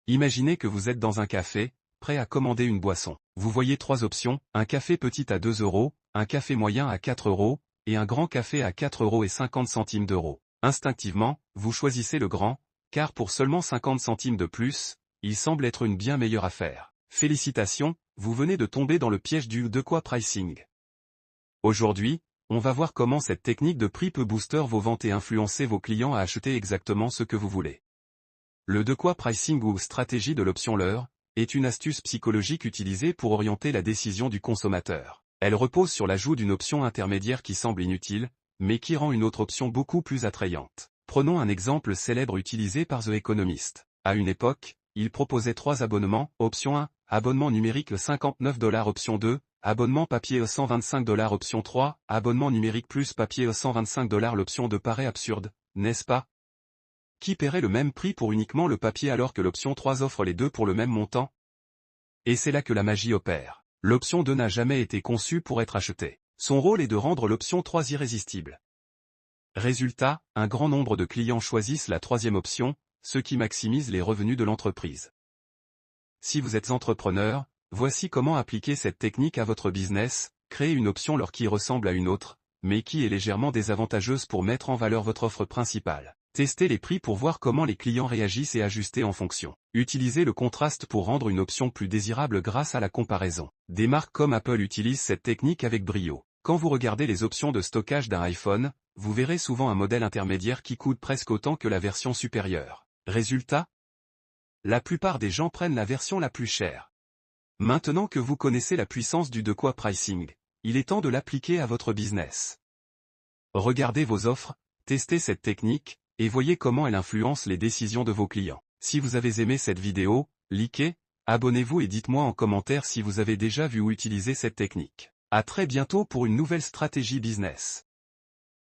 Imaginez que vous êtes dans un café, prêt à commander une boisson. Vous voyez trois options, un café petit à 2 €, un café moyen à 4 € et un grand café à 4,50 €. Instinctivement, vous choisissez le grand, car pour seulement 50 centimes de plus, il semble être une bien meilleure affaire. Félicitations, vous venez de tomber dans le piège du de quoi pricing. Aujourd'hui, on va voir comment cette technique de prix peut booster vos ventes et influencer vos clients à acheter exactement ce que vous voulez. Le de quoi pricing ou stratégie de l'option leurre est une astuce psychologique utilisée pour orienter la décision du consommateur. Elle repose sur l'ajout d'une option intermédiaire qui semble inutile, mais qui rend une autre option beaucoup plus attrayante. Prenons un exemple célèbre utilisé par The Economist. À une époque, il proposait 3 abonnements. Option 1, abonnement numérique 59 $. Option 2, abonnement papier 125 $. Option 3, abonnement numérique plus papier 125 $. L'option 2 paraît absurde, n'est-ce pas? Qui paierait le même prix pour uniquement le papier alors que l'option 3 offre les deux pour le même montant? Et c'est là que la magie opère. L'option 2 n'a jamais été conçue pour être achetée. Son rôle est de rendre l'option 3 irrésistible. Résultat, un grand nombre de clients choisissent la troisième option, ce qui maximise les revenus de l'entreprise. Si vous êtes entrepreneur, voici comment appliquer cette technique à votre business, créer une option leurre qui ressemble à une autre, mais qui est légèrement désavantageuse pour mettre en valeur votre offre principale. Testez les prix pour voir comment les clients réagissent et ajuster en fonction. Utilisez le contraste pour rendre une option plus désirable grâce à la comparaison. Des marques comme Apple utilisent cette technique avec brio. Quand vous regardez les options de stockage d'un iPhone, vous verrez souvent un modèle intermédiaire qui coûte presque autant que la version supérieure. Résultat? La plupart des gens prennent la version la plus chère. Maintenant que vous connaissez la puissance du de quoi pricing, il est temps de l'appliquer à votre business. Regardez vos offres, testez cette technique, et voyez comment elle influence les décisions de vos clients. Si vous avez aimé cette vidéo, likez, abonnez-vous et dites-moi en commentaire si vous avez déjà vu ou utilisé cette technique. À très bientôt pour une nouvelle stratégie business.